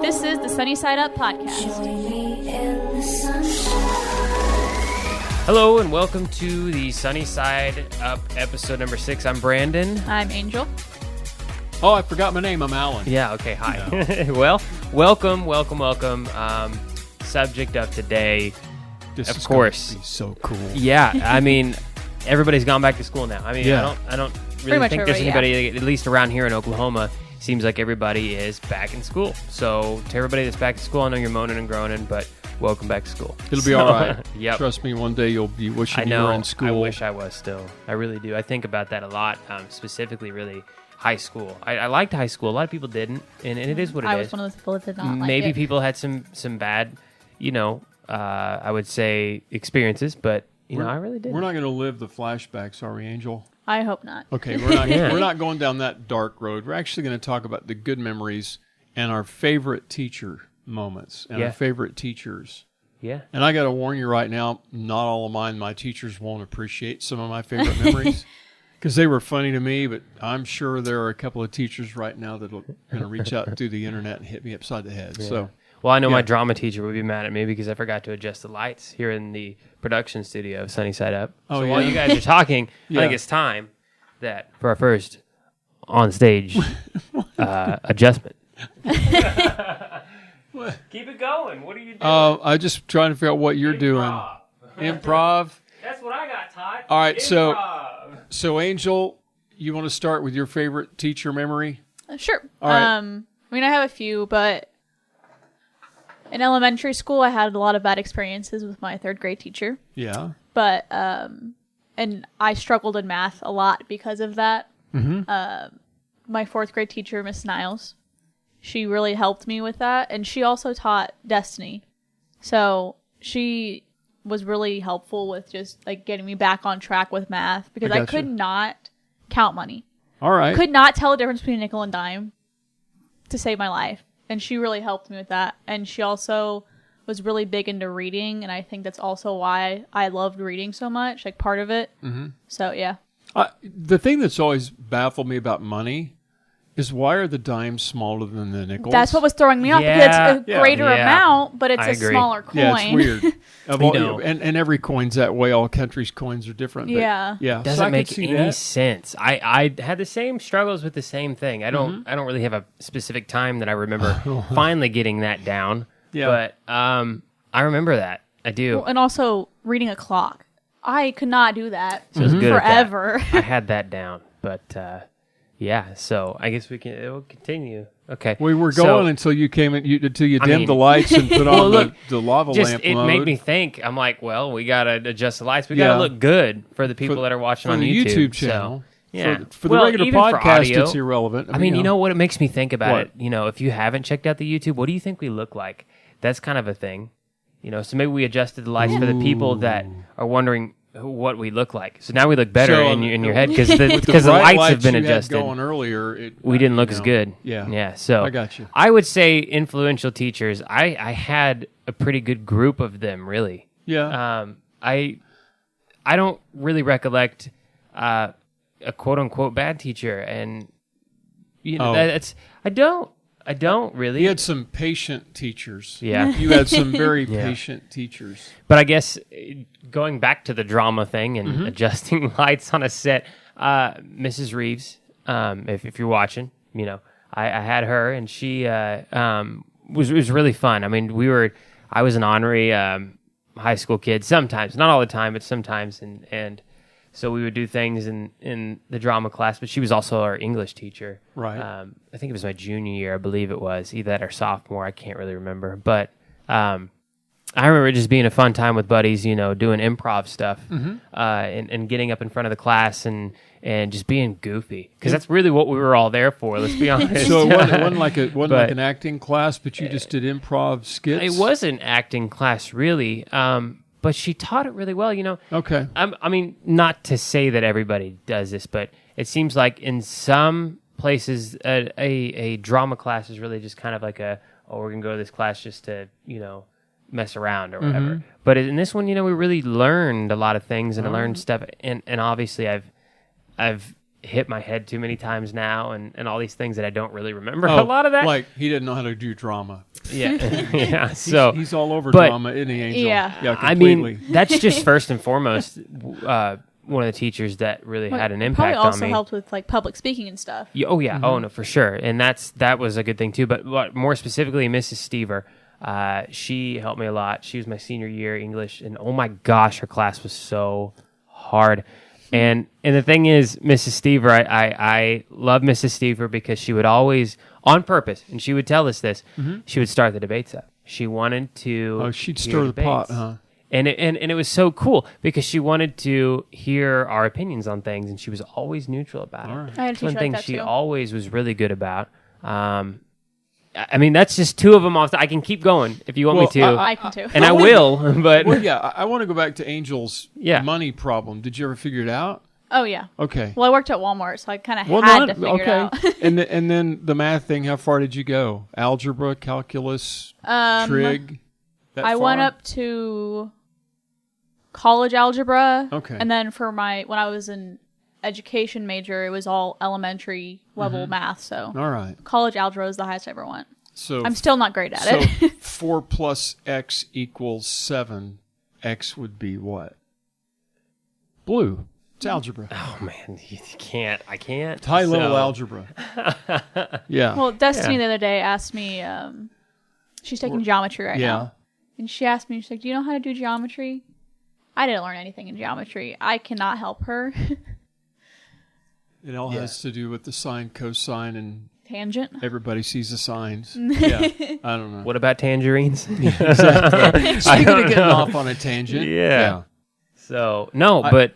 This is the Sunny Side Up podcast. Hello and welcome to the Sunny Side Up episode number 6. I'm Brandon. I'm Angel. Oh, I forgot my name. I'm Alan. Yeah, okay, hi. Well, welcome. Subject of today, This of is course. gonna be so cool. Yeah, I mean, everybody's gone back to school now. I mean, Yeah. I don't Pretty really much think there's everybody, anybody, at least around here in Oklahoma, seems like everybody is back in school. So to everybody that's back in school, I know you're moaning and groaning, but welcome back to school. It'll be all right. Yep. Trust me, one day you'll be wishing I know. you were in school. I wish I was still. I really do. I think about that a lot, specifically really high school. I liked high school. A lot of people didn't, and it is what it is. I was one of those people that did not like Maybe it. people had some bad, I would say experiences, but I really did. We're not going to live the flashbacks, are we, Angel? I hope not. Okay, we're not. Yeah. We're not going down that dark road. We're actually going to talk about the good memories and our favorite teacher moments and Yeah. our favorite teachers. Yeah. And I got to warn you right now, not all of my teachers won't appreciate some of my favorite memories because they were funny to me, but I'm sure there are a couple of teachers right now that are going to reach out through the internet and hit me upside the head. So, Well, I know my Yeah. drama teacher would be mad at me because I forgot to adjust the lights here in the production studio of Sunny Side Up. Oh, So while yeah. you guys are talking, Yeah. I think it's time that for our first on stage adjustment. Keep it going. What are you doing? I'm just trying to figure out what you're doing. Improv. That's what I got, Todd. All right, so Angel, you want to start with your favorite teacher memory? Sure. All right. I mean, I have a few, but in elementary school, I had a lot of bad experiences with my third grade teacher. Yeah. But and I struggled in math a lot because of that. Mm-hmm. My fourth grade teacher, Miss Niles, she really helped me with that, and she also taught Destiny, so she was really helpful with just like getting me back on track with math because I gotcha. could not count money, All right. could not tell the difference between a nickel and dime to save my life, and she really helped me with that. And she also was really big into reading, and I think that's also why I loved reading so much, like part of it. Mm-hmm. So yeah. The thing that's always baffled me about money is why are the dimes smaller than the nickels? That's what was throwing me off Yeah. because it's a greater Yeah. amount, but it's I a agree. smaller coin. Yeah, it's weird. know. And every coin's that way. All countries' coins are different. But Yeah. Yeah. Doesn't so I could make see any that. sense. I had the same struggles with the same thing. I don't really have a specific time that I remember finally getting that down. Yeah. But I remember that. I do. Well, and also reading a clock. I could not do that So I was good at that. forever. I had that down, but yeah. So I guess we'll continue. Okay. We were So, going until you came in, until you dimmed mean- the lights and put Well, on look, the lava just lamp it mode. made me think. I'm like, well, we gotta adjust the lights. We Yeah. gotta look good for the people that are watching for on the YouTube. channel. So, yeah. For the Well, regular even for podcast, audio, it's irrelevant. I mean, you know what it makes me think about What? it? If you haven't checked out the YouTube, what do you think we look like? That's kind of a thing. So maybe we adjusted the lights for the people that are wondering what we look like. So now we look better So, in your head because the bright lights have been you had adjusted. going earlier, We didn't look as good. Yeah. So I got you. I would say influential teachers. I had a pretty good group of them, really. Yeah. I don't really recollect a quote unquote bad teacher, and Oh. that's I don't really. You had some patient teachers. Yeah. You had some very patient teachers. But I guess going back to the drama thing and adjusting lights on a set, Mrs. Reeves, if you're watching, I had her, and she was really fun. I mean, I was an honorary high school kid sometimes, not all the time, but sometimes, and so we would do things in the drama class. But she was also our English teacher. Right. I think it was my junior year, I believe it was, either that or sophomore. I can't really remember, but I remember it just being a fun time with buddies, doing improv stuff, and getting up in front of the class and just being goofy, because that's really what we were all there for. Let's be honest. So it wasn't like But- an acting class, but you just did improv skits. It was an acting class, really, but she taught it really well. Okay. I mean, not to say that everybody does this, but it seems like in some places a drama class is really just kind of like we're gonna go to this class just to mess around or whatever. But in this one, we really learned a lot of things, and I learned stuff, and obviously I've hit my head too many times now, and all these things that I don't really remember a lot of that. Like he didn't know how to do drama. Yeah, yeah. So He's all over but- drama, isn't he, Angel? Yeah. I completely. mean, that's just first and foremost one of the teachers that really had an impact Probably also on me. helped with like public speaking and stuff. Oh yeah, oh no, for sure, and that was a good thing too. But more specifically, Mrs. Stever, she helped me a lot. She was my senior year English, and oh my gosh, her class was so hard. And the thing is, Mrs. Stever, I love Mrs. Stever because she would always, on purpose, and she would tell us this, she would start the debates up. She wanted to. Oh, she'd hear stir the pot, debates. huh? And it was so cool because she wanted to hear our opinions on things, and she was always neutral about it. All right. I had a That's one teacher like thing that she too. always was really good about. I mean, that's just two of them off. I can keep going if you want me to, I can too. and I will. But Well, yeah, I want to go back to Angel's Yeah. money problem. Did you ever figure it out? Oh yeah. Okay. Well, I worked at Walmart, so I kind of had not- to figure it out. and then the math thing. How far did you go? Algebra, calculus, trig. That I went far? up to college algebra. Okay. And then for when I was an education major, it was all elementary level math. So All right. college algebra was the highest I ever went. So I'm still not great at so it. 4 plus x equals 7. X would be what? Blue. It's algebra. oh man, you can't. I can't. It's high level So- algebra. Yeah. Well, Destiny Yeah. the other day asked me, she's taking geometry right yeah. now. And she asked me, she's like, do you know how to do geometry? I didn't learn anything in geometry. I cannot help her. It all has to do with the sine, cosine, and Tangent. everybody sees the signs. Yeah. I don't know. What about tangerines? Speaking of getting off on a tangent. Yeah. So no, but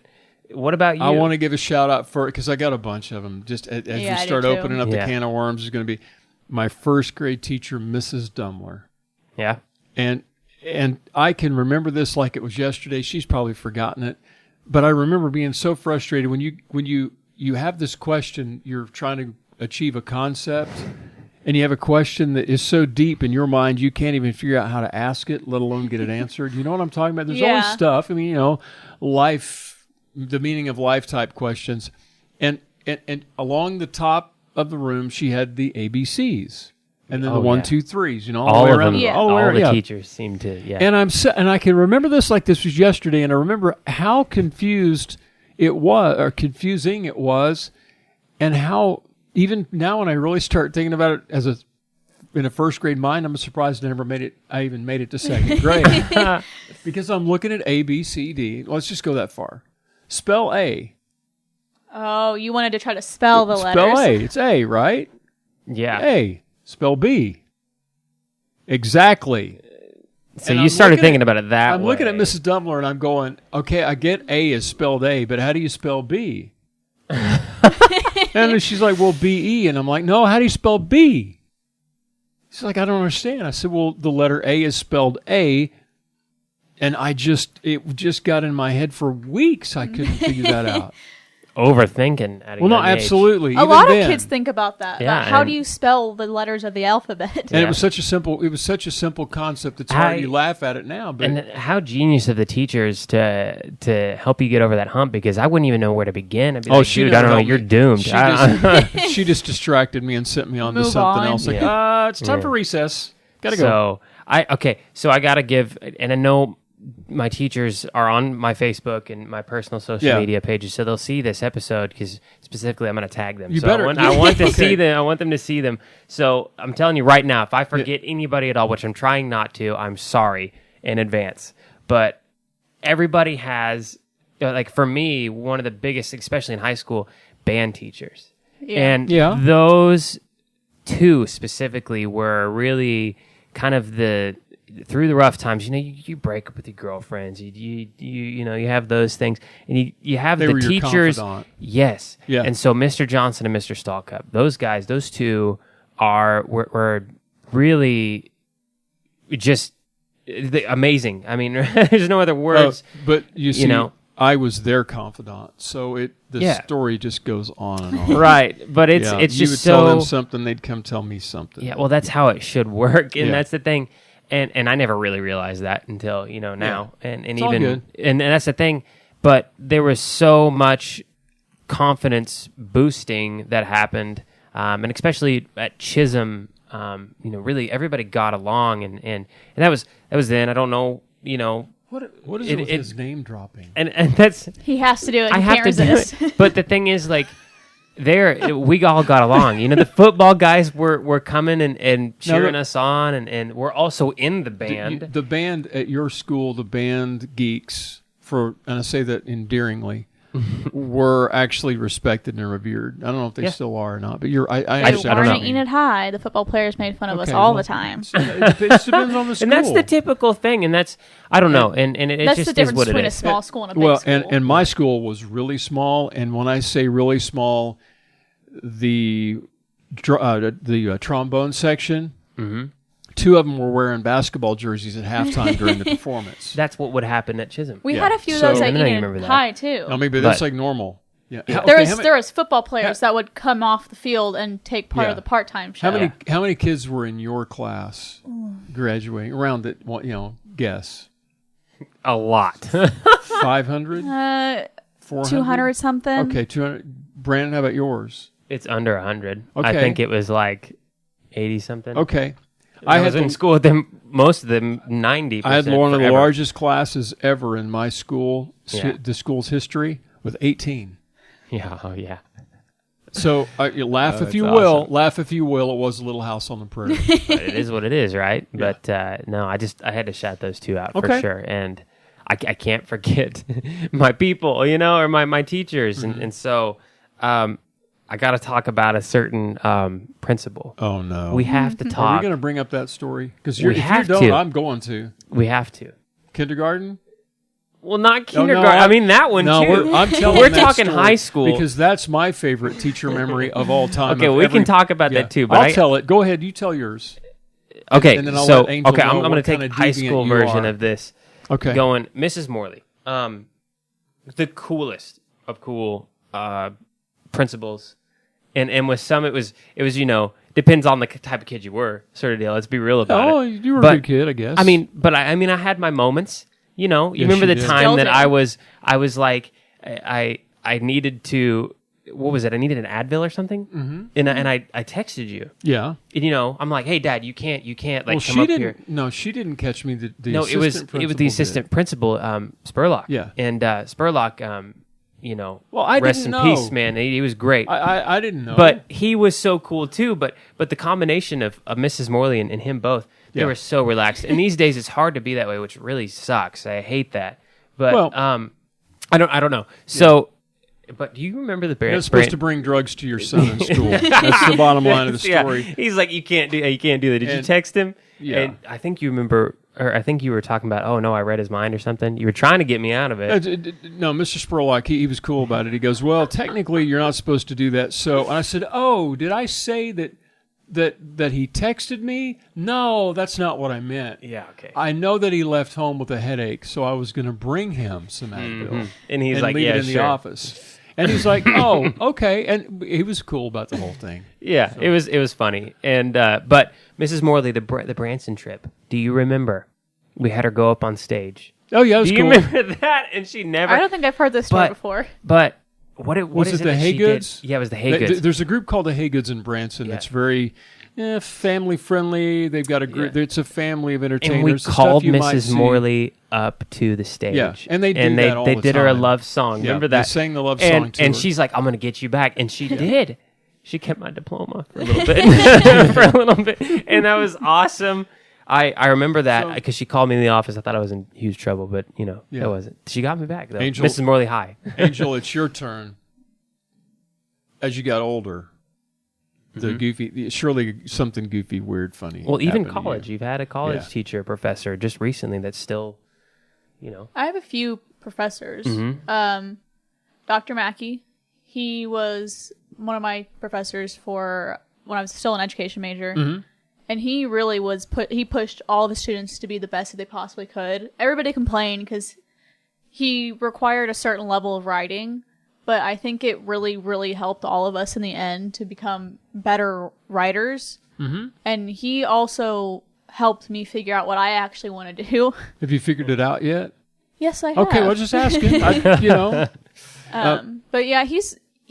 what about you? I want to give a shout out for because I got a bunch of them. Just as Yeah, we I do start too. opening up Yeah. the can of worms, is going to be my first grade teacher, Mrs. Dumler, Yeah. and I can remember this like it was yesterday. She's probably forgotten it, but I remember being so frustrated when you have this question, you're trying to achieve a concept, and you have a question that is so deep in your mind you can't even figure out how to ask it, let alone get it answered. You know what I'm talking about? There's always Yeah. stuff. I mean, life, the meaning of life type questions, and along the top of the room she had the ABCs, and then Oh, the 1, yeah. 2, 3s. You know, All the way of around. them. Yeah. All the way All around, the yeah. teachers seem to. Yeah. And and I can remember this like this was yesterday, and I remember how confusing it was, and how even now when I really start thinking about it in a first grade mind, I'm surprised I even made it to second grade because I'm looking at A, B, C, D. Let's just go that far. Spell A. Oh, you wanted to try to spell the letters. Spell A. It's A, right? yeah. A. Spell B. Exactly. So And you I'm started looking thinking at- about it that I'm way. looking at Mrs. Dumbler and I'm going, okay, I get A is spelled A, but how do you spell B? And then she's like, well, B-E. And I'm like, no, how do you spell B? She's like, I don't understand. I said, well, the letter A is spelled A. And it just got in my head for weeks. I couldn't figure that out. Overthinking at a Well, no, young age. absolutely. A Even lot then. of kids think about that. Yeah, about how and- do you spell the letters of the alphabet? And Yeah. it was such a simple concept. It's hard. You laugh at it now, but And how genius of the teachers to help you get over that hump, because I wouldn't even know where to begin. I'd be like, she dude, never I don't know, helped you're me. doomed. She just distracted me and sent me on to Move something on. else. Like, it's time for recess. Gotta go. So I gotta give, and I know my teachers are on my Facebook and my personal social Yeah. media pages, so they'll see this episode because specifically I'm gonna tag them. You so better. I want to Okay. see them. I want them to see them. So I'm telling you right now, if I forget anybody at all, which I'm trying not to, I'm sorry in advance. But everybody has, like for me, one of the biggest, especially in high school, band teachers. And Yeah. those two specifically were really kind of through the rough times. You break up with your girlfriends, you have those things, and you have They the were your teachers. confidant. Yes, Yeah. And so Mr. Johnson and Mr. Stallcup, those guys, those two were really just amazing. I mean, there's no other words. But you see, know. I was their confidant, so the Yeah. story just goes on and on. Right, but it's Yeah. it's you just would tell them so something, they'd come tell me something. yeah. Well, that's how it should work, and Yeah. that's the thing. And I never really realized that until now, and all even good. and that's the thing. But there was so much confidence boosting that happened, and especially at Chisholm, really everybody got along, and that was then. I don't know, What is it with his name dropping? and that's He has to do it. I He have can't to resist. do it. But the thing is, like, we all got along. The football guys were coming and cheering us on, and we're also in the band. The band at your school, the band geeks, and I say that endearingly, were actually respected and revered. I don't know if they still are or not, but I understand. I don't know. At Enid High, the football players made fun of us all the time. It depends on the school. And that's the typical thing, and that's I don't know, and it That's just the difference is what between it a is. small school and a big school. and my school was really small, and when I say really small, the trombone section, two of them were wearing basketball jerseys at halftime during the performance. That's what would happen at Chisholm. We Yeah. had a few of So- those I at know you remember Enid that. High too. I mean, but that's But- like normal. Yeah. There was football players that would come off the field and take part of the part-time show. How many kids were in your class graduating around it? Guess A lot. 500, 400, 200 something. Okay, 200. Brandon, how about yours? It's under 100. I Okay. think it was like 80 something. Okay, I was in school with them. Most of them 90%. I had one of the forever. largest classes ever in my school, Yeah. the school's history, with 18. Yeah, oh yeah. So you laugh if that's you will. awesome. Laugh if you will. It was a Little House on the Prairie. But it is what it is, right? But no, I had to shout those two out for Okay. sure, and I can't forget my people, or my teachers, and so I got to talk about a certain principal. Oh no, We have to Are talk. we going to bring up that story? Because We if you have don't, to. I'm going to We have to. kindergarten. Well, not Oh, no, kindergarten. I mean that one No, too. I'm telling We're that talking story high school because that's my favorite teacher memory of all time. Okay, of we every- can talk about Yeah. that too. But I'll tell it. Go ahead. You tell yours. Okay, and then I'll so let Angel okay, I'm know going to what take kind of high deviant school you version are. of this. Okay. Going, Mrs. Morley, the coolest of cool principals, and with some it was depends on the type of kid you were, sort of deal. Let's be real about it. Oh, you were But, a good kid, I guess. I mean, I had my moments. You remember you the did. time Still that do. I was like I needed to. What was it? I needed an Advil or something, and I texted you. yeah. And, I'm like, hey, Dad, you can't like Well, come she up didn't. here. No, she didn't catch me. The No, it was assistant the principal assistant did. principal, Spurlock. Yeah. And Spurlock, Well, I rest didn't in know. peace, man. He was great. I didn't know. But he was so cool too. But the combination of Mrs. Morley and him both, they Yeah. were so relaxed. And these days it's hard to be that way, which really sucks. I hate that. But Well- I don't know. So, but do you remember the you're not supposed to bring drugs to your son in school. That's the bottom line of the story. Yeah. He's like, you can't do that. Did you And- text him? Yeah. And I think you remember, or I think you were talking about, oh no, I read his mind or something. You were trying to get me out of it. No, Mr. Spurlock, he was cool about it. He goes, well, technically, you're not supposed to do that. So and I said, oh, did I say that he texted me? No, that's not what I meant. Yeah, okay. I know that he left home with a headache, so I was going to bring him some Advil And he's and like, leave yeah, it in the sure. office. And he's like, oh, okay. And he was cool about the whole thing. Yeah, it was funny. And but Mrs. Morley, the Branson trip. Do you remember? We had her go up on stage. Oh, yeah, it was Do you cool. remember that? And she never. I don't think I've heard this story But- before. But what Was is it the that she Haygoods? did? Yeah, it was the Haygoods. There's a group called the Haygoods in Branson that's very family friendly. They've got a group. Yeah. It's a family of entertainers. And we the stuff called you might Mrs. see. Morley up to the stage. Yeah, and they do that all they the did her a time. love song. Yeah, Remember they that? sang the love and, song to and her. she's like, "I'm going to get you back," and she did. She kept my diploma for a little bit, and that was awesome. I remember that So- because she called me in the office. I thought I was in huge trouble, but Yeah. that wasn't. She got me back though. Angel- Mrs. Morley High. Angel, it's your turn. As you got older, the goofy, surely something goofy, weird, funny. Well, even happened to you. college. You've had a college Yeah. teacher, professor, just recently that's still, I have a few professors. Mm-hmm. Dr. Mackey, he was one of my professors for when I was still an education major. Mm-hmm. And he really was he pushed all the students to be the best that they possibly could. Everybody complained because he required a certain level of writing, but I think it really, really helped all of us in the end to become better writers. Mm-hmm. And he also helped me figure out what I actually want to do. Have you figured it out yet? Yes, I have. Okay, well, just asking. But yeah, But yeah, he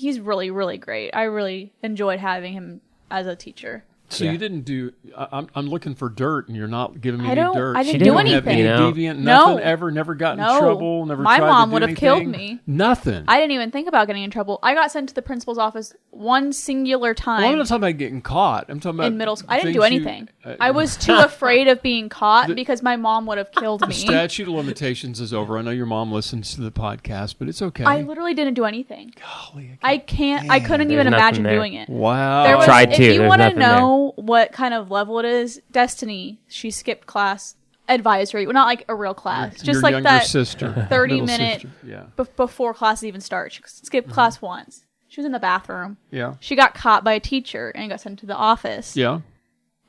he's really, really great. I really enjoyed having him as a teacher. So Yeah. you didn't do. I'm looking for dirt, and you're not giving me I any don't- dirt. I didn't She do didn't have anything. any You know? deviant, No. nothing ever. Never got in No. trouble. Never. My tried mom to would do have killed anything? me. Nothing. I didn't even think about getting in trouble. I got sent to the principal's office one singular time. Well, I'm not talking about getting caught. I'm talking about in middle school. I didn't do things you- anything. I was too afraid of being caught The- because my mom would have killed The me. statute of limitations is over. I know your mom listens to the podcast, but it's okay. I literally didn't do anything. Golly, I couldn't There's even nothing imagine there. doing it. wow. There was, tried if to. you There's want to nothing there. know what kind of level it is, Destiny, she skipped class advisory. Well, not like a real class. your just like younger that sister, 30-minute sister. Yeah, before classes even start. She skipped class once. She was in the bathroom. yeah, She got caught by a teacher and got sent to the office. yeah.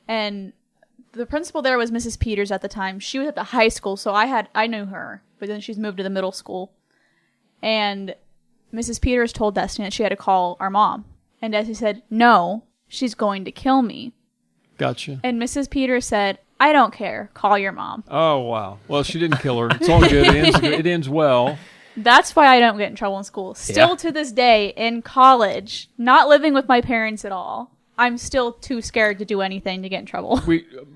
And the principal there was Mrs. Peters at the time. She was at the high school, so I knew her. But then she's moved to the middle school. And Mrs. Peters told Destiny that she had to call our mom. And Destiny said, "No, she's going to kill me." Gotcha. And Mrs. Peters said, "I don't care. Call your mom." Oh wow. Well, she didn't kill her. It's all good. It ends well. That's why I don't get in trouble in school. Still Yeah. to this day, in college, not living with my parents at all, I'm still too scared to do anything to get in trouble.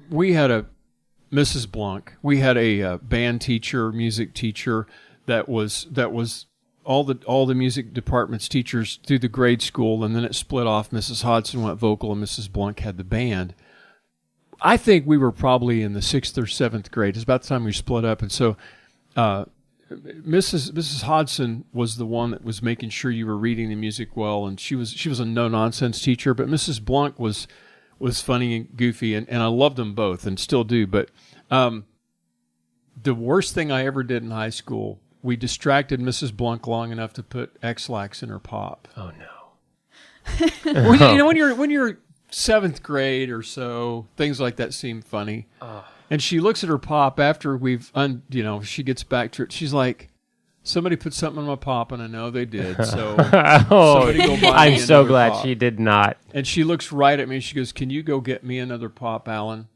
We had a Mrs. Blanc. We had a band teacher, music teacher that was all the music department's teachers through the grade school, and then it split off. Mrs. Hodson went vocal, and Mrs. Blanc had the band. I think we were probably in the 6th or 7th grade. It's about the time we split up, and so Mrs. Hodson was the one that was making sure you were reading the music well, and she was a no nonsense teacher. But Mrs. Blanc was funny and goofy, and I loved them both, and still do. But the worst thing I ever did in high school, we distracted Mrs. Blanc long enough to put X-Lax in her pop. Oh no. Well, you know, when you're 7th grade or so, things like that seem funny. And she looks at her pop after she gets back to it. She's like, "Somebody put something in my pop," and I know they did. So Oh, somebody go buy me I'm so another glad pop. she did not. And she looks right at me and she goes, "Can you go get me another pop, Alan?"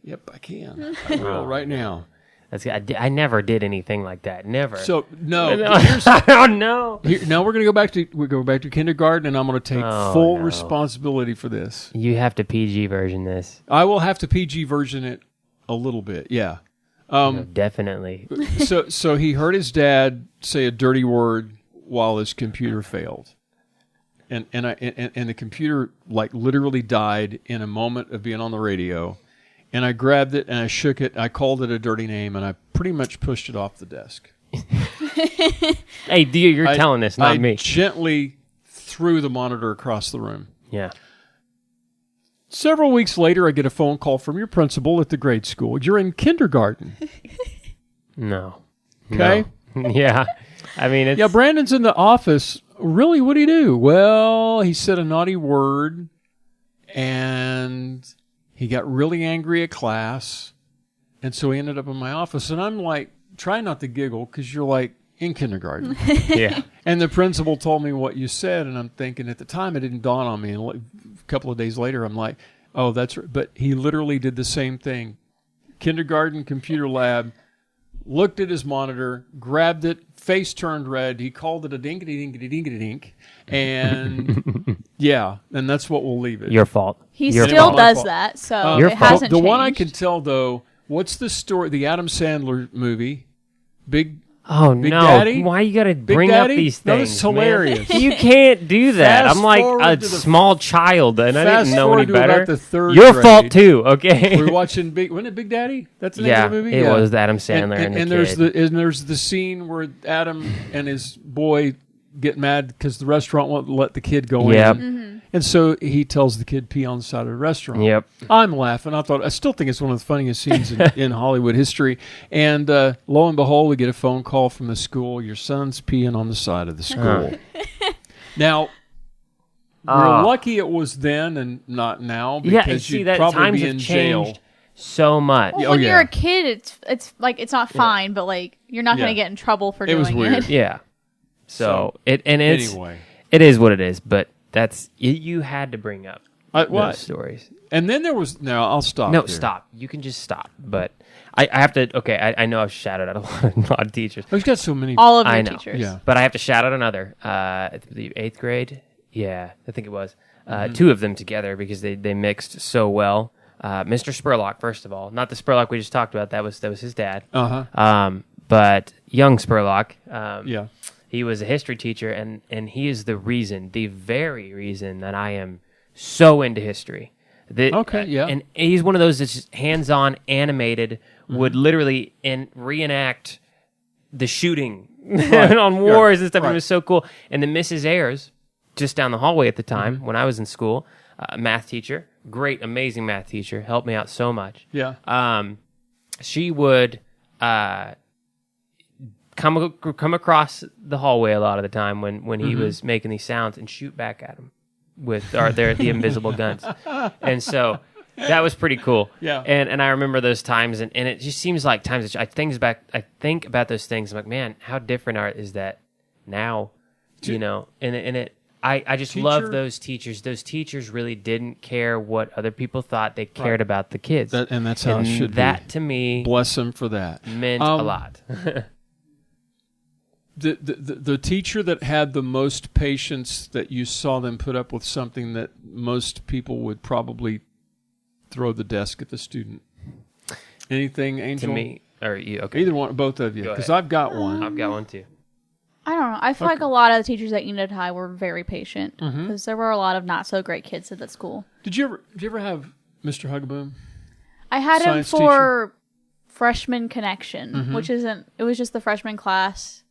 Yep, I can. I will right now. I never did anything like that. Never. So no, Oh no. now we're gonna go back to kindergarten, and I'm gonna take Oh, full no. responsibility for this. You have to PG version this. I will have to PG version it a little bit. Yeah. Definitely. So he heard his dad say a dirty word while his computer failed, and the computer like literally died in a moment of being on the radio. And I grabbed it and I shook it. I called it a dirty name, and I pretty much pushed it off the desk. Hey, you're telling this, not I me. gently threw the monitor across the room. Yeah. Several weeks later, I get a phone call from your principal at the grade school. You're in kindergarten. No. Okay. No. Yeah. I mean, it's Yeah, Brandon's in the office. Really, what'd he do? Well, he said a naughty word, and he got really angry at class, and so he ended up in my office. And I'm like, trying not to giggle because you're like in kindergarten. yeah. And the principal told me what you said, and I'm thinking at the time it didn't dawn on me. And a couple of days later, I'm like, oh, that's right. But he literally did the same thing. Kindergarten computer lab, looked at his monitor, grabbed it, face turned red. He called it a dinkity-dinkity-dinkity-dink. And yeah, and that's what we'll leave it. Your fault. He Your still fault. does that, so Your it fault. hasn't the changed. one I can tell, though, what's the story? The Adam Sandler movie, Big Oh Big no! Daddy? Why you got to bring up Daddy? these No, things? it's hilarious. Man? You can't do that. Fast I'm like forward a to the- small child, and I Fast didn't know any forward to about better. the third Your grade. fault too. Okay. We're watching wasn't it Big Daddy? That's the name yeah, of the movie. it was the Adam Sandler and, the there's kid. there's the scene where Adam and his boy get mad because the restaurant won't let the kid go Yep. in, and so he tells the kid pee on the side of the restaurant. Yep. I'm laughing. I still think it's one of the funniest scenes in Hollywood history. And lo and behold, we get a phone call from the school. Your son's peeing on the side of the school. Now. We're lucky it was then and not now because Yeah, and see you'd that probably times be have in jail. changed so much. Well, Oh, when yeah. you're a kid, it's like it's not fine, but like you're not going Yeah. to get in trouble for It doing was weird. it. Yeah. So it's Anyway. it is what it is. But that's you had to bring up What? those stories. And then there was... No, I'll stop No, there. stop. You can just stop. But I have to. Okay, I know I've shouted out a lot of teachers, He's got so many. All of your I know. teachers. Yeah. but I have to shout out another. I believe 8th grade. Yeah, I think it was. Two of them together because they mixed so well. Mr. Spurlock, first of all, not the Spurlock we just talked about. That was his dad. But young Spurlock. Yeah. He was a history teacher, and he is the very reason that I am so into history. Okay, yeah. And he's one of those that's just hands-on, animated, would literally reenact the shooting on wars and stuff. It was so cool. And then Mrs. Ayers, just down the hallway at the time when I was in school, math teacher, great, amazing math teacher, helped me out so much. Yeah. She would come across the hallway a lot of the time when he was making these sounds and shoot back at him with the invisible guns. And so that was pretty cool. Yeah. And I remember those times, and it just seems like times that I think about those things. I'm like, man, how different is that now? You know, I just love those teachers. Those teachers really didn't care what other people thought. They cared about the kids. And that's how it should be. That, to me, Bless them for that. meant a lot. The teacher that had the most patience that you saw them put up with something that most people would probably throw the desk at the student. Anything, Angel? To me, or you? Okay, Either one, both of you, because I've got one. I've got one too. I don't know. I feel like a lot of the teachers at Enid High were very patient because there were a lot of not so great kids at that school. Did you ever have Mr. Hugaboom? I had him Science for freshman connection, which isn't. It was just the freshman class.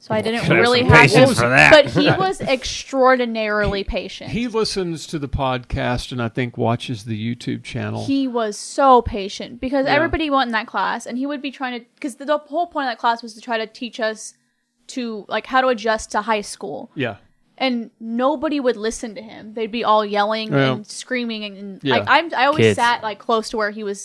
So I didn't really have patience for that. But he was extraordinarily patient. He listens to the podcast and I think watches the YouTube channel. He was so patient because everybody went in that class and he would be trying to, because the whole point of that class was to try to teach us to like how to adjust to high school. Yeah. And nobody would listen to him. They'd be all yelling and screaming and Yeah. like I always Kids. sat like close to where he would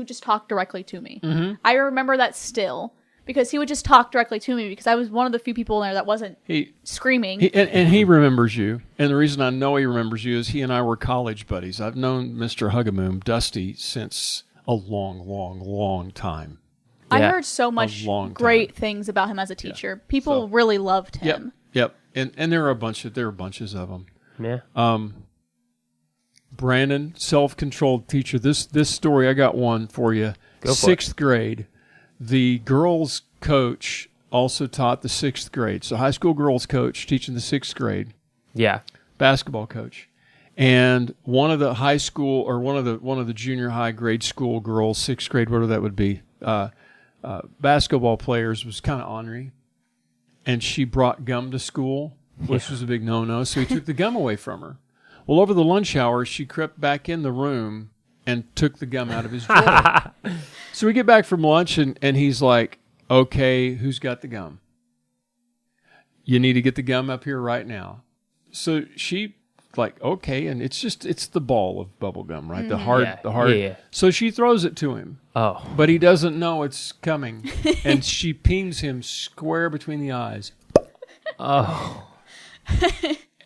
just talk directly to me. I remember that still. Because he would just talk directly to me because I was one of the few people in there that wasn't screaming. And he remembers you. And the reason I know he remembers you is he and I were college buddies. I've known Mr. Hugaboom, Dusty, since a long, long, long time. I Yeah. heard so much long great things about him as a teacher. People really loved him. Yep. And there are bunches of them. Yeah. Brandon, self-controlled teacher. This story, I got one for you. Go for Sixth grade. The girls' coach also taught the 6th grade. So high school girls' coach teaching the 6th grade. Yeah. Basketball coach. And one of the high school or one of the junior high grade school girls, 6th grade, whatever that would be, basketball players was kind of ornery. And she brought gum to school, which was a big no-no. So he took the gum away from her. Well, over the lunch hour, she crept back in the room and took the gum out of his drawer. So we get back from lunch, and he's like, okay, who's got the gum? You need to get the gum up here right now. So she like, okay, and it's the ball of bubble gum, right? The hard. Yeah. So she throws it to him. Oh. But he doesn't know it's coming. And she pings him square between the eyes. Oh.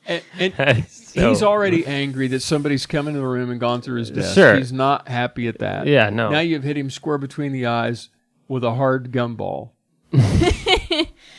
And he's already angry that somebody's come into the room and gone through his desk. Sure. He's not happy at that. Yeah, no. Now you've hit him square between the eyes with a hard gumball.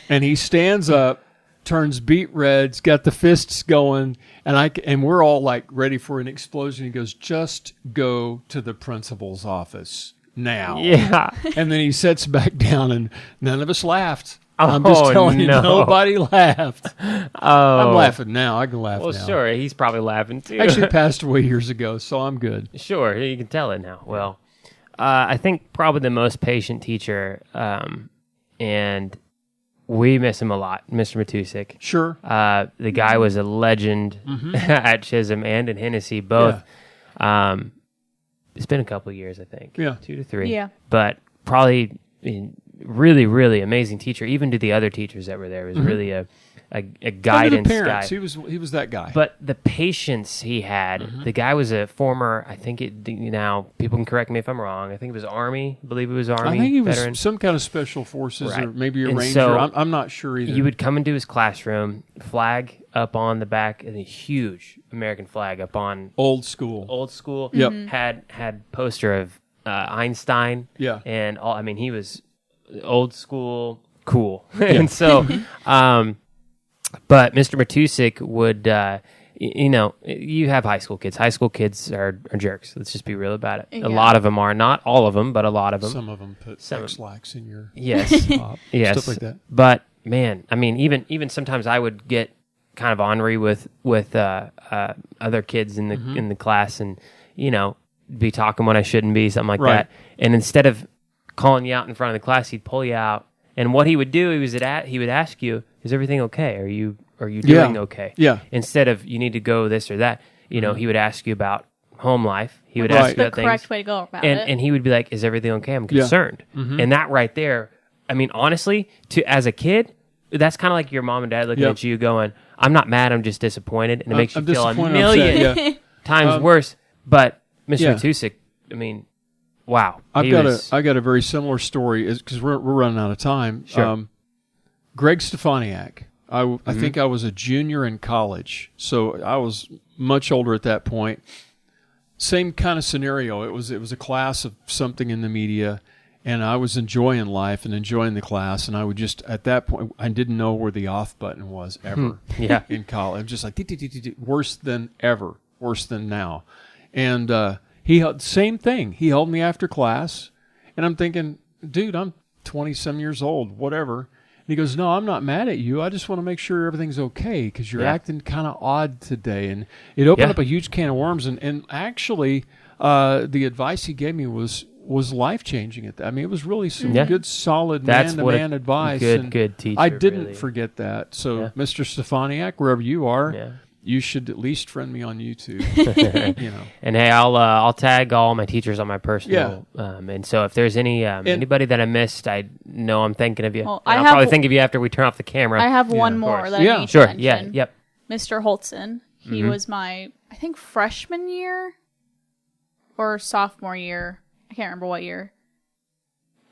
And he stands up, turns beet red's got the fists going, and we're all like ready for an explosion. He goes, just go to the principal's office now. Yeah. And then he sits back down, and none of us laughed. I'm just telling you, nobody laughed. Oh. I'm laughing now. I can laugh Well, now. sure. He's probably laughing too. Actually passed away years ago, so I'm good. Sure, you can tell it now. Well, I think probably the most patient teacher, and we miss him a lot, Mr. Matusik. Sure. The guy was a legend at Chisholm and in Hennessy, both. Yeah. It's been a couple of years, I think. Yeah. 2 to 3. Yeah. But probably really, really amazing teacher. Even to the other teachers that were there, it was really a guidance the parents, guy. he was that guy. But the patience he had, the guy was a former, I think now people can correct me if I'm wrong. I think it was Army. I believe it was Army. I think he was veteran. some kind of special forces Right. or maybe a And ranger. so I'm not sure either. You would come into his classroom, flag up on the back, and a huge American flag up on old school. old school. Yep. Had poster of Einstein. Yeah. And all. I mean, he was old school, cool. And so, but Mr. Matusik would, you have high school kids. High school kids are jerks. Let's just be real about it. Yeah. A lot of them are. Not all of them, but a lot of them. Some of them put X-lax in your Yes. Yes. stuff like that. But man, I mean, even sometimes I would get kind of ornery with other kids in the class, and be talking when I shouldn't be, something like Right. that. And instead of calling you out in front of the class, he'd pull you out. And what he would do, he would ask you, "Is everything okay? Are you doing okay?" Yeah. Instead of "you need to go this or that," he would ask you about home life. He would Right. ask you The about things. correct way to go about it. And he would be like, "Is everything okay? I'm concerned." And that right there, I mean, honestly, as a kid, that's kind of like your mom and dad looking Yep. at you going, "I'm not mad, I'm just disappointed," and it makes you I'm feel a disappointed, million upset, yeah. times worse. But Mr. Yeah. Matusik, I mean, wow, I He got was- a very similar story because we're running out of time. Sure. Greg Stefaniak. I think I was a junior in college, so I was much older at that point. Same kind of scenario. It was a class of something in the media, and I was enjoying life and enjoying the class. And I would just at that point I didn't know where the off button was ever. Yeah. In college, I'm just like worse than ever, worse than now. And same thing. He held me after class, and I'm thinking, dude, I'm 20-some years old, whatever. And he goes, "No, I'm not mad at you. I just want to make sure everything's okay because you're Yeah. acting kind of odd today." And it opened Yeah. up a huge can of worms. And actually, the advice he gave me was life-changing. I mean, it was really some Yeah. good, solid That's what man-to-man advice. good and teacher. I didn't really. forget that. So, Yeah. Mr. Stefaniak, wherever you are, Yeah. you should at least friend me on YouTube. And hey, I'll tag all my teachers on my personal. And so if there's anybody that I missed, I know I'm thinking of you. Well, And I'll probably think of you after we turn off the camera. I have one of more course. that I Yeah. need Sure. to Yeah. mention. Yep. Mr. Holtzen. He was my, I think, freshman year or sophomore year. I can't remember what year.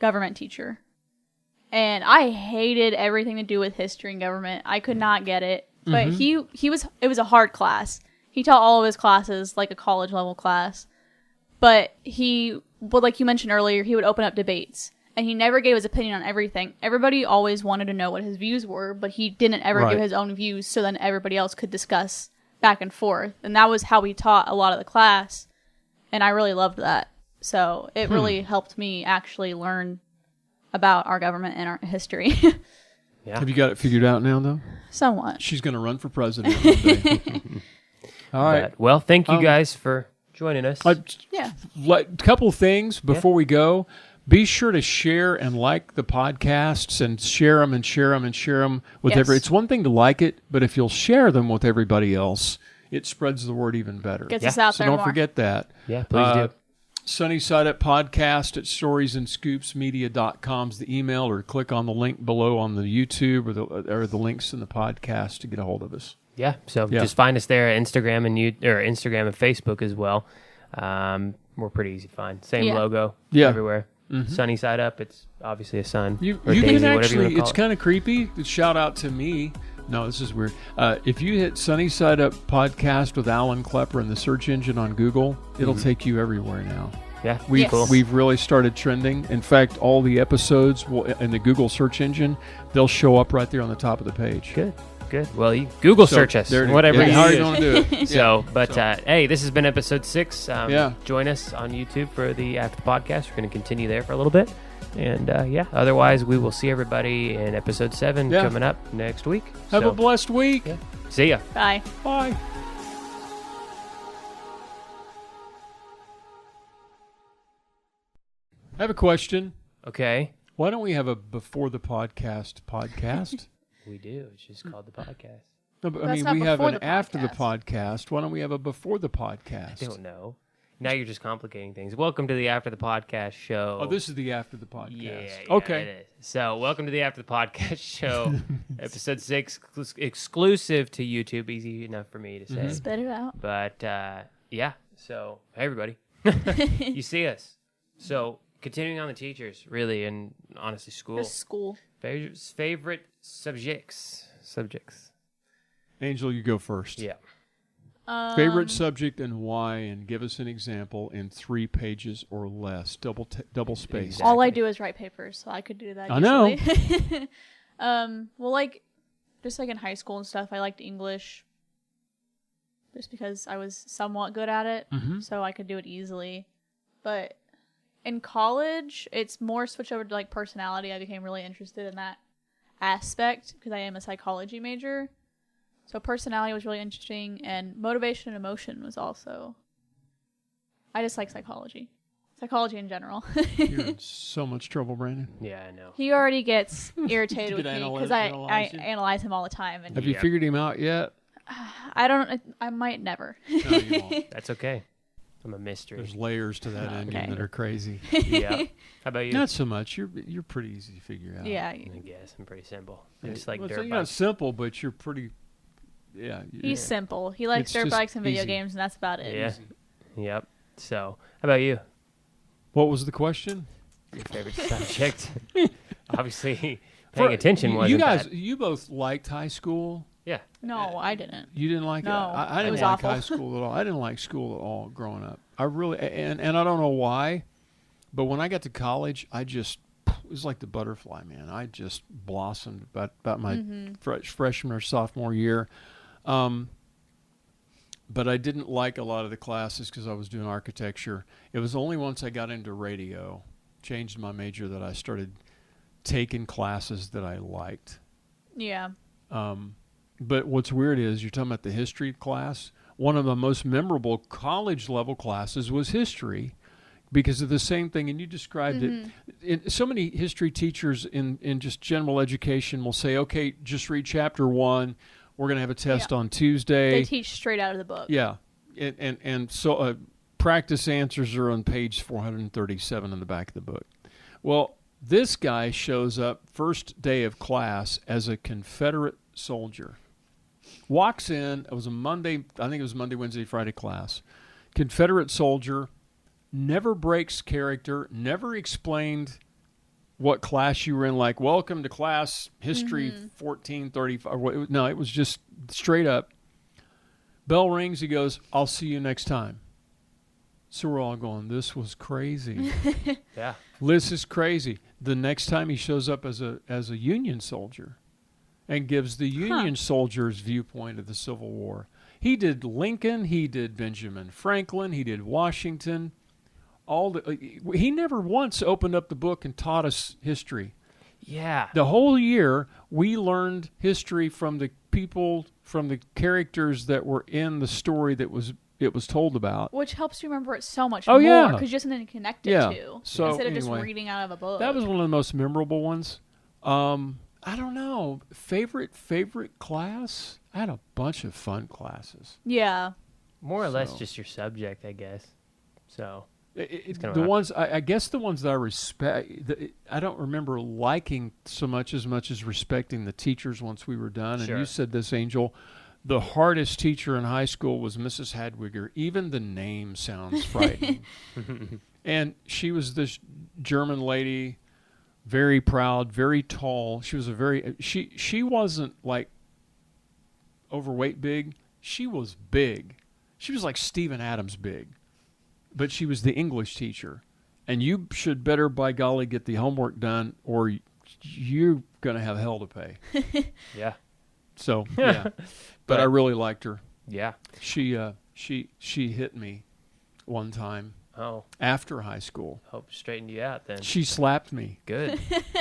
Government teacher. And I hated everything to do with history and government. I could not get it. But it was a hard class. He taught all of his classes like a college level class. But like you mentioned earlier, he would open up debates. And he never gave his opinion on everything. Everybody always wanted to know what his views were, but he didn't ever Right. give his own views, so then everybody else could discuss back and forth. And that was how he taught a lot of the class. And I really loved that. So it really helped me actually learn about our government and our history. Yeah. Have you got it figured out now, though? Somewhat. She's going to run for president one day. All right. But, well, thank you guys for joining us. Yeah. Couple of things before we go. Be sure to share and like the podcasts and share them and share them and share them with Yes. It's one thing to like it, but if you'll share them with everybody else, it spreads the word even better. Gets Yeah. us out So there don't more. forget that. Yeah, please do. Sunny Side Up Podcast at storiesandscoopsmedia.com is the email, or click on the link below on the YouTube or the links in the podcast to get a hold of us. Yeah, so Yeah. just find us there at Instagram and Instagram and Facebook as well. We're pretty easy to find. Same Yeah. logo Yeah. everywhere. Sunny side up. It's obviously a sun. You or can daisy, whatever you actually, wanna call it's it. kind of creepy. Shout out to me. No, this is weird. If you hit Sunny Side Up Podcast with Alan Klepper in the search engine on Google, it'll take you everywhere now. Yeah, We've, Yes. we've really started trending. In fact, all the episodes will, in the Google search engine, they'll show up right there on the top of the page. good. Well, you Google So, search us, there it is. whatever Yeah, you how are use. you going to do it? So, but So- hey, this has been episode 6. Yeah. Join us on YouTube for the After the Podcast. We're going to continue there for a little bit. And otherwise, we will see everybody in episode 7 Yeah. coming up next week. Have So, a blessed week. yeah. See ya. Bye. Bye. I have a question. Okay. Why don't we have a before the podcast? We do. It's just called the podcast. No, but, I That's mean, not we have before an the after the podcast. podcast. Why don't we have a before the podcast? I don't know. Now you're just complicating things. Welcome to the After the Podcast show. Oh, this is the after the podcast. Yeah, Okay. it is. So, welcome to the After the Podcast show, episode 6, exclusive to YouTube. Easy enough for me to say. Spit it out. But yeah, so hey everybody, you see us. So continuing on the teachers, really, and honestly, school. Just school. Favorite subjects. Angel, you go first. Yeah. Favorite subject and why, and give us an example in 3 pages or less. Double space. Exactly. All I do is write papers, so I could do that. I know. Easily. Well, like, just like in high school and stuff, I liked English just because I was somewhat good at it, so I could do it easily. But in college, it's more switched over to like personality. I became really interested in that aspect because I am a psychology major. So personality was really interesting, and motivation and emotion was also. I just like psychology. Psychology in general. You're in so much trouble, Brandon. Yeah, I know. He already gets irritated Did with you me because analyze I you? analyze him all the time. And Have you figured him out yet? I might never. No, you won't. That's okay. I'm a mystery. There's layers to that onion Okay. that are crazy. Yeah. How about you? Not so much. You're pretty easy to figure out. Yeah. I guess I'm pretty simple. I'm Yeah. just like Well, dirt so you're not bikes. simple, but you're pretty. Yeah. He's simple. He likes It's dirt just bikes and video easy. games, and that's about it. Yeah. Yep. So, how about you? What was the question? Your favorite subject? Obviously, paying For- attention wasn't You guys, that. you both liked high school. Yeah. No, I didn't. You didn't like No, it. I it didn't was like awful. high school at all. I didn't like school at all growing up. I really and I don't know why, but when I got to college, I just it was like the butterfly, man. I just blossomed about my freshman or sophomore year. But I didn't like a lot of the classes because I was doing architecture. It was only once I got into radio, changed my major, that I started taking classes that I liked. Yeah. But what's weird is you're talking about the history class. One of the most memorable college level classes was history because of the same thing. And you described it. So many history teachers in just general education will say, okay, just read chapter 1. We're going to have a test on Tuesday. They teach straight out of the book. Yeah. And so practice answers are on page 437 in the back of the book. Well, this guy shows up first day of class as a Confederate soldier. Walks in, it was a Monday, I think it was Monday, Wednesday, Friday class. Confederate soldier, never breaks character, never explained what class you were in, like, welcome to class history 1435. No, it was just straight up. Bell rings, he goes, I'll see you next time. So we're all going, this was crazy. Yeah. This is crazy. The next time he shows up as a Union soldier and gives the Union soldiers' viewpoint of the Civil War. He did Lincoln, he did Benjamin Franklin, he did Washington. He never once opened up the book and taught us history. Yeah. The whole year, we learned history from the people, from the characters that were in the story that it was told about. Which helps you remember it so much Oh, more yeah. because you have something to connect it Yeah. to So, instead of anyway, just reading out of a book. That was one of the most memorable ones. I don't know. Favorite class? I had a bunch of fun classes. Yeah. More or less So- just your subject, I guess. So, kinda The rough. ones I guess the ones that I respect, I don't remember liking so much as respecting the teachers once we were done. And Sure. you said this, Angel. The hardest teacher in high school was Mrs. Hadwiger. Even the name sounds frightening. And she was this German lady, very proud, very tall. She was she wasn't like overweight big. She was big. She was like Stephen Adams big. But she was the English teacher. And you should better, by golly, get the homework done or you're going to have hell to pay. yeah. So, yeah. But I really liked her. Yeah. She hit me one time Oh, after high school. hope straightened you out then. She slapped me Good.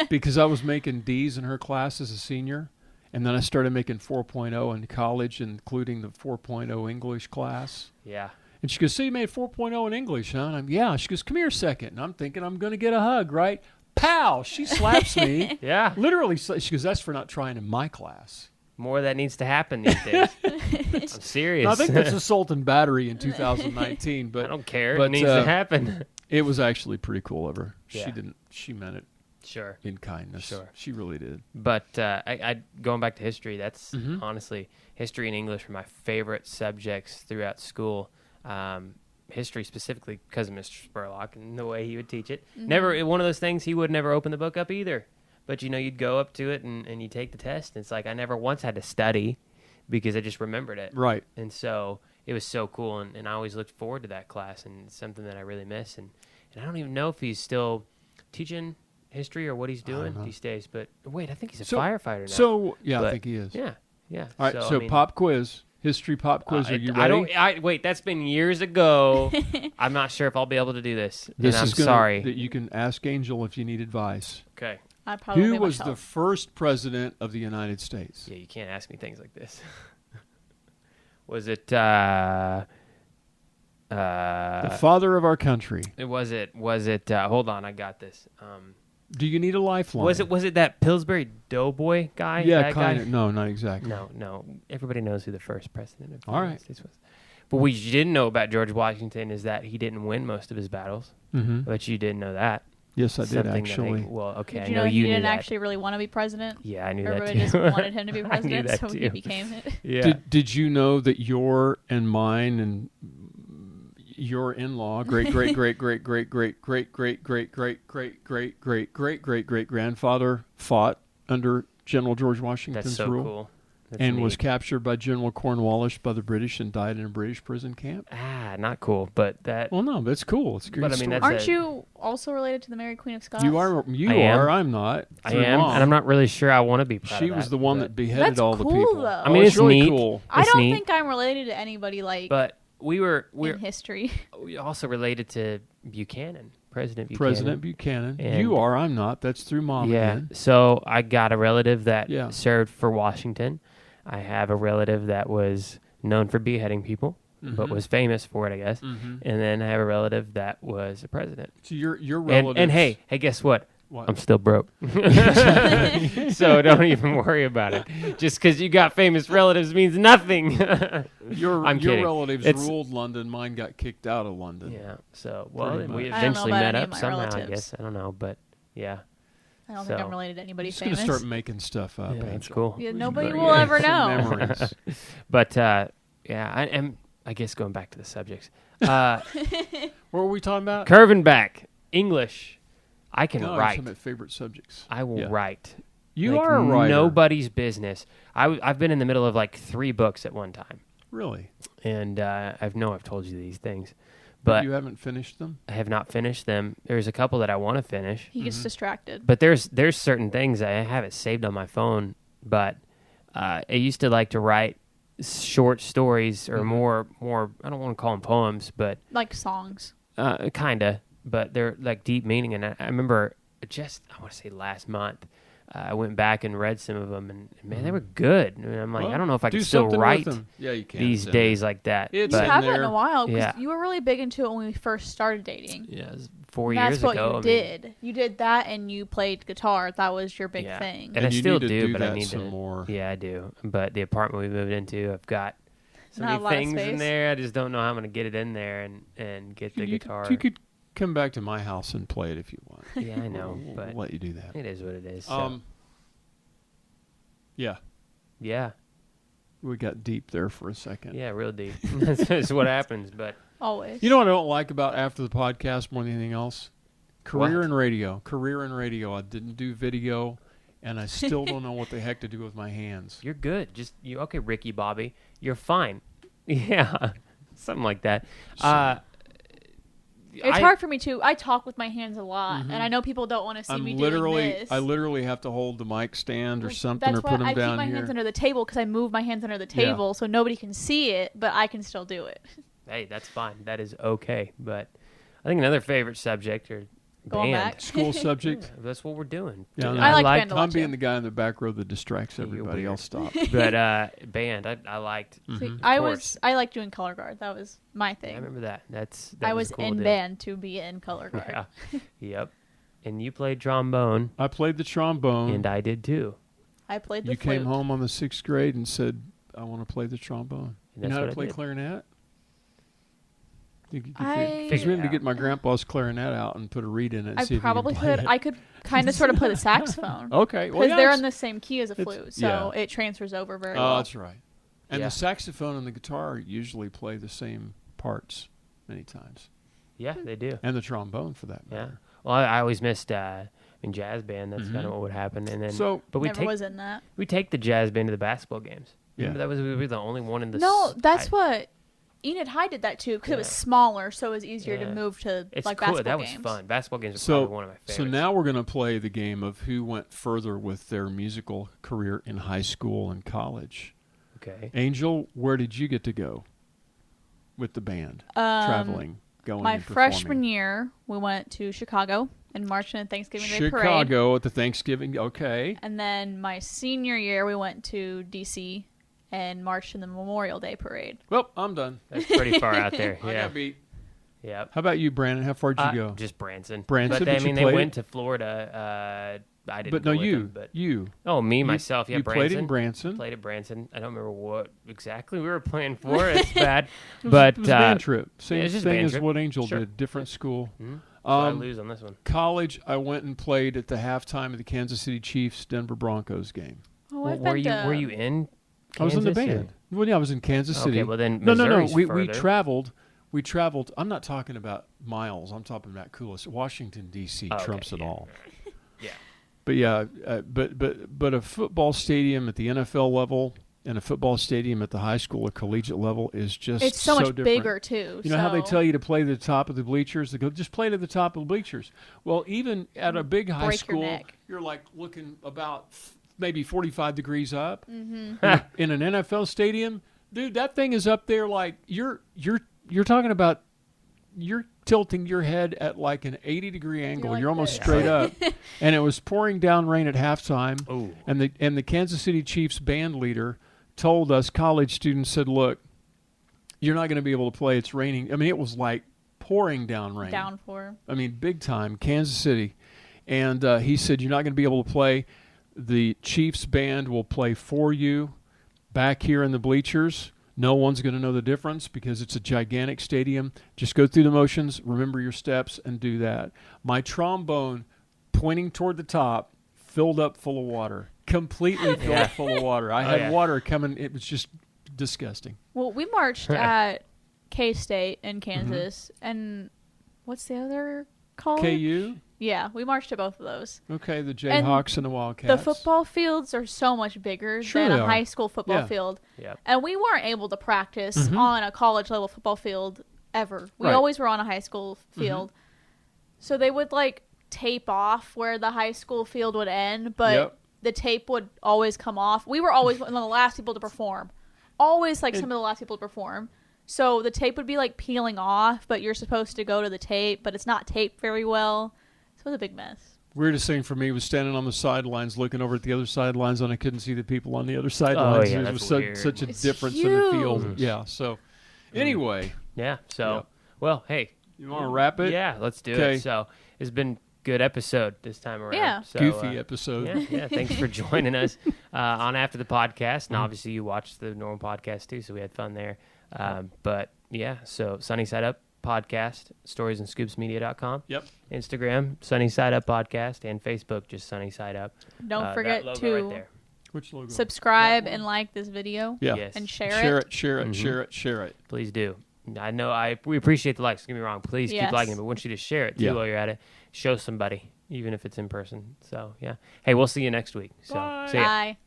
because I was making D's in her class as a senior. And then I started making 4.0 in college, including the 4.0 English class. Yeah. And she goes, so you made 4.0 in English, huh? And I'm, yeah. She goes, come here a second. And I'm thinking I'm going to get a hug, right? Pow! She slaps me. Yeah. Literally, she goes, that's for not trying in my class. More of that needs to happen these days. I'm serious. Now, I think that's assault and battery in 2019, but I don't care. but, It needs to happen. it was actually pretty cool of her. Yeah. She meant it Sure. in kindness. Sure. She really did. But I going back to history, that's Mhm. honestly, history and English were my favorite subjects throughout school. History specifically because of Mr. Spurlock and the way he would teach it. Never one of those things, he would never open the book up either. But, you'd go up to it and you take the test. And it's like I never once had to study because I just remembered it. Right. And so it was so cool, and I always looked forward to that class, and it's something that I really miss. And I don't even know if he's still teaching history or what he's doing these days. But wait, I think he's a firefighter now. So yeah, But, I think he is. yeah. All right. So, I mean, pop quiz, history pop quiz. Are you ready? Wait, that's been years ago. I'm not sure if I'll be able to do this. This and is I'm sorry. That you can ask Angel if you need advice. Okay. I probably Who was the myself. first president of the United States? Yeah, you can't ask me things like this. Was it? The father of our country. Was it? Hold on, I got this. Do you need a lifeline? Was it that Pillsbury Doughboy guy? Yeah, that kind guy? of. No, not exactly. No. Everybody knows who the first president of the All United right. States was. But what you didn't know about George Washington is that he didn't win most of his battles. Mm-hmm. But you didn't know that. Yes, I did Something that actually. okay, Did I you know know you he knew didn't that. actually really want to be president? Yeah, I knew Everybody that just too. wanted him to be I knew president, that so too. he became it. Yeah. Did you know that your and mine and your in-law, great great great great great great great great great great great great great great great great grandfather fought under General George Washington's That's so rule cool. That's and was neat. captured by General Cornwallis by the British and died in a British prison camp? Not cool, but that. Well, no, that's cool. It's a great But, I mean, story. that's Aren't a- you also related to the Mary Queen of Scots? You are. I am. I'm not. I Through am, Mom. and I'm not really sure I want to be proud She of was that, the one but- that beheaded That's all the cool, people. though. I mean, it's really neat. cool. I It's don't neat. think I'm related to anybody like But we're in history. we also related to Buchanan, President Buchanan. President Buchanan. And- You are. I'm not. That's through Mom. Yeah. Again. So I got a relative that Yeah. served for Washington. I have a relative that was known for beheading people, but was famous for it, I guess. Mm-hmm. And then I have a relative that was a president. So your And, relatives. and hey, guess what? What? I'm still broke. So don't even worry about it. Just because you got famous relatives means nothing. Your I'm kidding. relatives It's- ruled London. Mine got kicked out of London. Yeah. So, well, Pretty we much. I don't know eventually about met any up of my somehow, I relatives. guess. I don't know, but yeah. I don't think So- I'm related to anybody I'm just gonna famous. start making stuff up. Yeah, that's Angel. cool. Yeah, nobody Better will get ever some know. memories. But yeah, I guess going back to the subjects. What were we talking about? Curving back, English. I can No, write. some of my favorite subjects. I will Yeah. write. You Like, are a writer. Nobody's business. I've been in the middle of like 3 books at one time. Really? And I've told you these things. But But you haven't finished them? I have not finished them. There's a couple that I want to finish. He gets distracted. But there's certain things that I have it saved on my phone. But I used to like to write short stories or more. I don't want to call them poems, but Like songs. kinda. But they're like deep meaning. And I remember I want to say last month, I went back and read some of them, and man, they were good. And I'm like, Well, I don't know if I do can still something with write them. Yeah, you can. these days like that. It's You in but haven't in there. a while because Yeah. you were really big into it when we first started dating. yeah, it was 4 That's years what ago. you I mean, did. You did that, and you played guitar. That was your big Yeah. thing. And I you still need to do, do but I that need some to. more. Yeah, I do. But the apartment we moved into, I've got so Not a many lot of things in space. there. I just don't know how I'm going to get it in there and get the You guitar. could come back to my house and play it if you want. Yeah, I know, We'll but let you do that. it is what it is. So. Yeah, Yeah, we got deep there for a second. yeah, real deep. That's what happens. But Always. You know what I don't like about after the podcast more than anything else? Career What? in radio. Career in radio. I didn't do video, and I still don't know what the heck to do with my hands. you're good. Okay, Ricky Bobby, you're fine. Yeah, something like that. It's hard for me too. I talk with my hands a lot, and I know people don't want to see me doing this. I literally have to hold the mic stand or Well, something or That's put why them I down keep my here. hands under the table because I move my hands under the Yeah. table so nobody can see it, but I can still do it. Hey, that's fine. That is okay. But I think another favorite subject or Going band. back. School subject. Yeah, that's what we're doing. Yeah, I like band a lot I'm being too. the guy in the back row that distracts Yeah, you're everybody. weird. I'll stop. But band, I liked. See, course. I like doing color guard. That was my I thing. remember that. That I was was a cool in deal. band to be in color guard. Yeah. Yep. And you played trombone, I played the trombone. and I did too. I played the You flute. came home on the 6th grade and said, I want to play the trombone. And You know that's how what to I play did. clarinet? I- Fix me to Yeah. get my grandpa's clarinet out and put a reed in it and I see if probably you can play could. it. I could kind of sort of play the saxophone. Okay. Well, Because they're yeah, in the same key as a it's- flute, so yeah. it transfers over very Oh, well. that's right. And Yeah. the saxophone and the guitar usually play the same parts many times. Yeah, they do. And the trombone, for that Yeah. matter. Well, I always missed in jazz band. That's kind of what would happen. And then, So- but we Never take was in that. we take the jazz band to the basketball games. Yeah. Remember that was we were the only one in the. No, that's what Enid High did that too because it was smaller, so it was easier to Yeah. move to It's like cool. basketball That games. was fun. Basketball games are So, probably one of my favorites. so now we're going to play the game of who went further with their musical career in high school and college. Okay. Angel, where did you get to go with the band? Traveling, going My and performing? freshman year, we went to Chicago and marched in the Thanksgiving Day Parade. Chicago at the Thanksgiving. Okay. And then my senior year, we went to D.C. and marched in the Memorial Day Parade. Well, I'm done. That's pretty far out there. I Yeah. got beat. Yep. How about you, Brandon? How far did you go? Just Branson. Branson, But they, but I you mean, they played went it? to Florida. I didn't But go no, with you. them, but You. oh, me You- myself. Yeah, you Branson. played in Branson. Played at Branson. I don't remember what exactly we were playing for. It's bad. It was, But it was a band trip. Same yeah, it's just a thing band as trip. what Angel Sure. did. Different school. So I Um, lose on this one. college, I went and played at the halftime of the Kansas City Chiefs Denver Broncos game. Oh, Well, I've were been you to- were you in? I was in the Kansas, or- band. Well, yeah, I was in Kansas City. Okay, well then No. Missouri's We further. traveled. We traveled. I'm not talking about miles. I'm talking about coolest. Washington D.C. Oh, okay, trumps it yeah. all. Yeah. But yeah, but a football stadium at the NFL level and a football stadium at the high school or collegiate level is just It's so much different. bigger too. You know how they so- tell you to play to the top of the bleachers? They go, just play to the top of the bleachers. Well, even at a big high Break your school, neck. you're like looking about maybe 45 degrees up. Mm-hmm. In an NFL stadium, dude, that thing is up there like you're talking about. You're tilting your head at like an 80-degree angle. like You're almost this. straight up. And it was pouring down rain at halftime. Ooh. And the Kansas City Chiefs band leader told us college students, said, look, you're not going to be able to play. It's raining. I mean, it was like pouring down rain. downpour. I mean, big time, Kansas City. And he said, you're not going to be able to play. The Chiefs band will play for you back here in the bleachers. No one's going to know the difference because it's a gigantic stadium. Just go through the motions, remember your steps, and do that. My trombone, pointing toward the top, filled up full of water. Completely filled up full of water. I had water coming. It was just disgusting. Well, we marched at K-State in Mm-hmm. Kansas, and what's the other college? KU? Yeah, we marched at both of those. Okay, the Jayhawks and the Wildcats. The football fields are so much bigger Sure than they a are. high school football Yeah. field. Yep. And we weren't able to practice on a college level football field ever. We Right. always were on a high school field. So they would like tape off where the high school field would end, but Yep. the tape would always come off. We were always one of the last people to perform. Always like some of the last people to perform. So the tape would be like peeling off, but you're supposed to go to the tape, but it's not taped very well. So it was a big mess. Weirdest thing for me was standing on the sidelines, looking over at the other sidelines, and I couldn't see the people on the other sidelines. yeah, It that's was such, weird. such a It's difference in the field. huge. Yeah. So, anyway, Yeah. So, Yep. well, hey. you want to wrap it? Yeah, let's do Okay. it. So it's been good episode this time around. Yeah. So, Goofy episode. Yeah. Thanks for joining us on After the Podcast. And obviously, you watched the normal podcast too, so we had fun there. But yeah, so Sunny Side Up Podcast, storiesandscoopsmedia.com. Yep. Instagram, Sunny Side Up Podcast, and Facebook, just Sunny Side Up. Don't That forget logo to right there. Which logo? subscribe and like this video. Yeah. Yes. And share Share it. it. Share it. Share it. Share it. Please do. I know we appreciate the likes. Don't get me wrong. Please keep Yes. liking it, but I want you to share it too Yeah. while you're at it. Show somebody, even if it's in person. So yeah. Hey, we'll see you next week. So Bye. see ya. Bye.